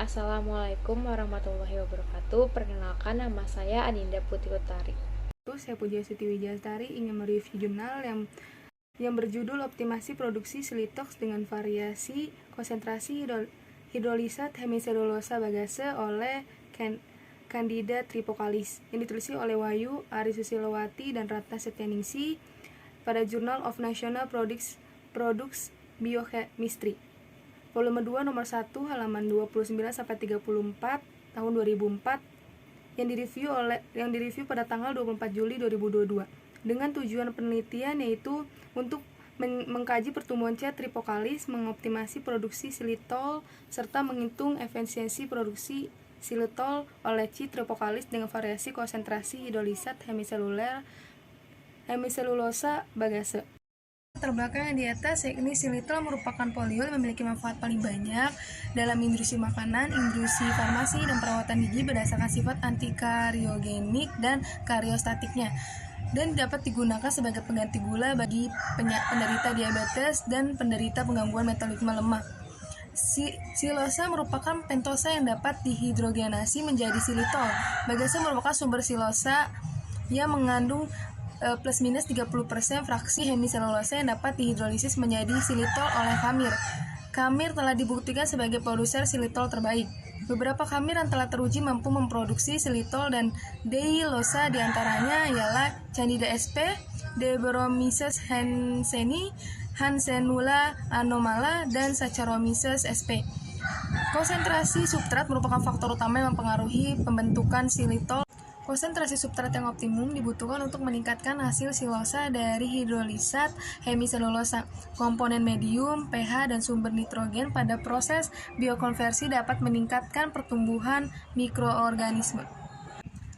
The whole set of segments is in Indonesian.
Assalamualaikum warahmatullahi wabarakatuh. Perkenalkan, nama saya Adinda Putri Utari. Saya Pujiastuti Wijastari ingin mereview jurnal yang berjudul Optimasi Produksi Silitox dengan Variasi Konsentrasi Hidrolisat Hemiselulosa Bagase oleh Candida tripocalis, yang ditulis oleh Wahyu Arisusilowati dan Ratna Setyaningsih pada Journal of National Products Biochemistry, volume 2 nomor 1 halaman 29 sampai 34 tahun 2004, yang direview pada tanggal 24 Juli 2022 dengan tujuan penelitian yaitu untuk mengkaji pertumbuhan C. tripocalis, mengoptimasi produksi silitol serta menghitung efisiensi produksi silitol oleh C. tripocalis dengan variasi konsentrasi hidrolisat hemiselulosa bagase. Latar belakang yang di atas, yakni silitol merupakan poliol yang memiliki manfaat paling banyak dalam industri makanan, industri farmasi, dan perawatan gigi berdasarkan sifat antikariogenik dan kariostatiknya, dan dapat digunakan sebagai pengganti gula bagi penderita diabetes dan penderita penggangguan metabolisme lemah. Silosa merupakan pentosa yang dapat dihidrogenasi menjadi silitol. Bagase merupakan sumber silosa yang mengandung plus minus 30% fraksi hemiselulosa yang dapat dihidrolisis menjadi silitol oleh khamir. Khamir telah dibuktikan sebagai produser silitol terbaik. Beberapa khamir yang telah teruji mampu memproduksi silitol dan deilosa, diantaranya ialah Candida sp, Debromyces hansenii, Hansenula anomala, dan Saccharomyces sp. Konsentrasi substrat merupakan faktor utama yang mempengaruhi pembentukan silitol. Konsentrasi substrat yang optimum dibutuhkan untuk meningkatkan hasil silosa dari hidrolisat hemiselulosa. Komponen medium, pH, dan sumber nitrogen pada proses biokonversi dapat meningkatkan pertumbuhan mikroorganisme.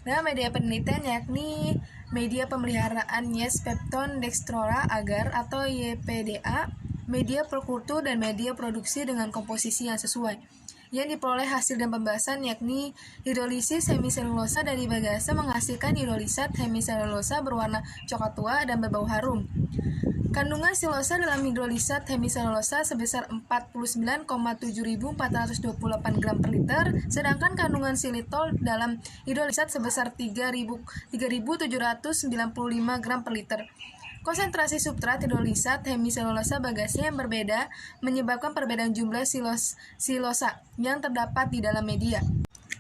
Nah, media penelitian yakni media pemeliharaan Yes Pepton Dextrora agar atau YPDA, media perkultur, dan media produksi dengan komposisi yang sesuai. Yang diperoleh hasil dan pembahasan yakni hidrolisis hemiselulosa dari bagase menghasilkan hidrolisat hemiselulosa berwarna coklat tua dan berbau harum. Kandungan silosa dalam hidrolisat hemiselulosa sebesar 49,7428 gram per liter, sedangkan kandungan silitol dalam hidrolisat sebesar 3.795 gram per liter. Konsentrasi substrat hidrolisat hemiselulosa bagase yang berbeda menyebabkan perbedaan jumlah silosa yang terdapat di dalam media.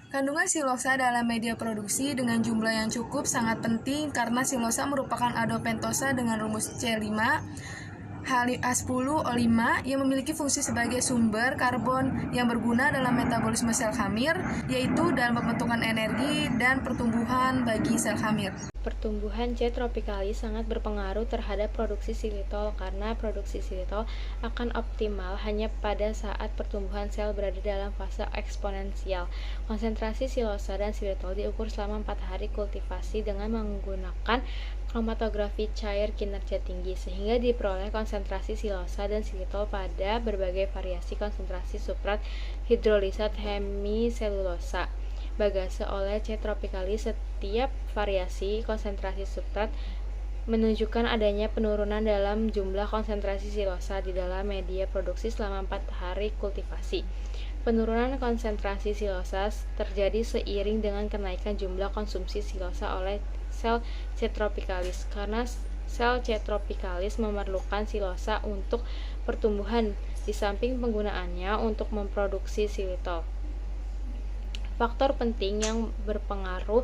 Kandungan silosa dalam media produksi dengan jumlah yang cukup sangat penting karena silosa merupakan adopentosa dengan rumus C5 H10O5 yang memiliki fungsi sebagai sumber karbon yang berguna dalam metabolisme sel khamir, yaitu dalam pembentukan energi dan pertumbuhan bagi sel khamir. Pertumbuhan C. tropicalis sangat berpengaruh terhadap produksi silitol karena produksi silitol akan optimal hanya pada saat pertumbuhan sel berada dalam fase eksponensial. Konsentrasi silosa dan silitol diukur selama 4 hari kultivasi dengan menggunakan kromatografi cair kinerja tinggi, sehingga diperoleh konsentrasi silosa dan silitol pada berbagai variasi konsentrasi substrat hidrolisat hemiselulosa bagase oleh C. tropicalis. Setiap variasi konsentrasi substrat menunjukkan adanya penurunan dalam jumlah konsentrasi silosa di dalam media produksi selama 4 hari kultivasi. Penurunan konsentrasi silosa terjadi seiring dengan kenaikan jumlah konsumsi silosa oleh sel C. tropicalis, karena sel C. tropicalis memerlukan silosa untuk pertumbuhan di samping penggunaannya untuk memproduksi silitol. Faktor penting yang berpengaruh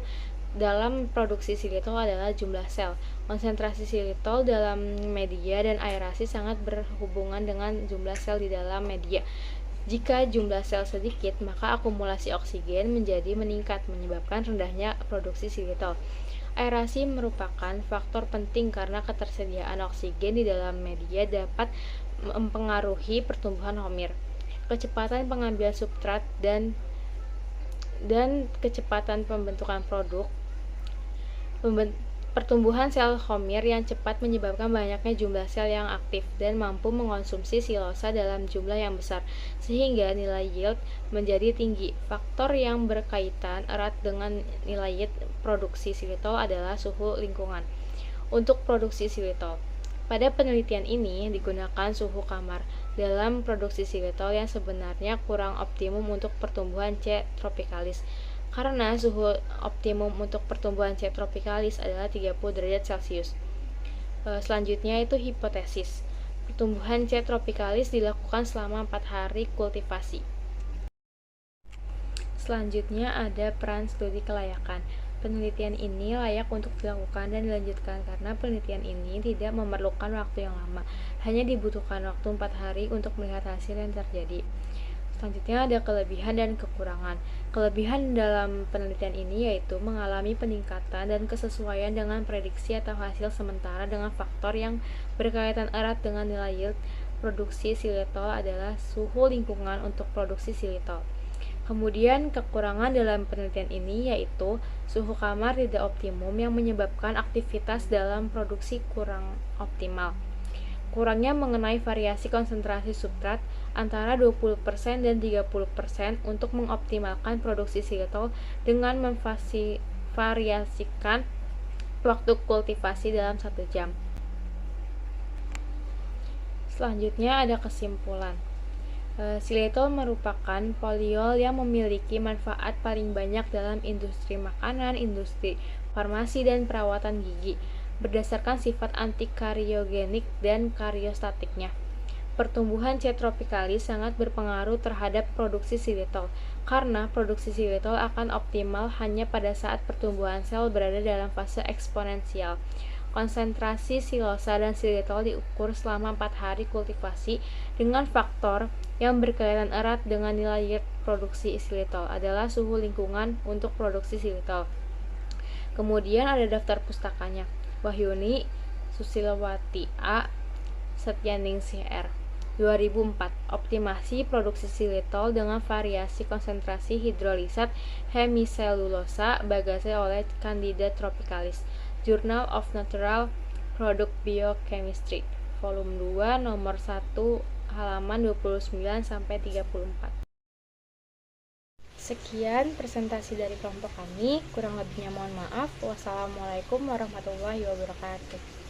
dalam produksi silitol adalah jumlah sel. Konsentrasi silitol dalam media dan aerasi sangat berhubungan dengan jumlah sel di dalam media. Jika jumlah sel sedikit, maka akumulasi oksigen menjadi meningkat, menyebabkan rendahnya produksi silitol. Aerasi merupakan faktor penting karena ketersediaan oksigen di dalam media dapat mempengaruhi pertumbuhan khamir. Kecepatan pengambilan substrat dan kecepatan pembentukan produk. Pertumbuhan sel khamir yang cepat menyebabkan banyaknya jumlah sel yang aktif dan mampu mengonsumsi silosa dalam jumlah yang besar, sehingga nilai yield menjadi tinggi. Faktor yang berkaitan erat dengan nilai yield produksi silitol adalah suhu lingkungan. Untuk produksi silitol, pada penelitian ini digunakan suhu kamar dalam produksi xilitol yang sebenarnya kurang optimum untuk pertumbuhan C. tropicalis. Karena suhu optimum untuk pertumbuhan C. tropicalis adalah 30 derajat Celcius. Selanjutnya itu hipotesis. Pertumbuhan C. tropicalis dilakukan selama 4 hari kultivasi. Selanjutnya ada peran studi kelayakan. Penelitian ini layak untuk dilakukan dan dilanjutkan karena penelitian ini tidak memerlukan waktu yang lama. Hanya dibutuhkan waktu 4 hari untuk melihat hasil yang terjadi. Selanjutnya ada kelebihan dan kekurangan. Kelebihan dalam penelitian ini yaitu mengalami peningkatan dan kesesuaian dengan prediksi atau hasil sementara dengan faktor yang berkaitan erat dengan nilai yield produksi xilitol adalah suhu lingkungan untuk produksi xilitol. Kemudian kekurangan dalam penelitian ini yaitu suhu kamar tidak optimum yang menyebabkan aktivitas dalam produksi kurang optimal. Kurangnya mengenai variasi konsentrasi substrat antara 20% dan 30% untuk mengoptimalkan produksi xilitol dengan memvariasikan waktu kultivasi dalam 1 jam. Selanjutnya ada kesimpulan. Xilitol merupakan poliol yang memiliki manfaat paling banyak dalam industri makanan, industri farmasi, dan perawatan gigi, berdasarkan sifat antikariogenik dan kariostatiknya. Pertumbuhan C. tropicalis sangat berpengaruh terhadap produksi xilitol, karena produksi xilitol akan optimal hanya pada saat pertumbuhan sel berada dalam fase eksponensial. Konsentrasi silosa dan xilitol diukur selama 4 hari kultivasi dengan faktor yang berkaitan erat dengan nilai yield produksi xilitol adalah suhu lingkungan untuk produksi xilitol. Kemudian ada daftar pustakanya. Wahyuni Susilowati A. Setyaningsih R. 2004. Optimasi produksi xilitol dengan variasi konsentrasi hidrolisat hemiselulosa bagase oleh Candida tropicalis. Journal of Natural Product Biochemistry, volume 2, nomor 1, halaman 29-34. Sekian presentasi dari kelompok kami, kurang lebihnya mohon maaf. Wassalamualaikum warahmatullahi wabarakatuh.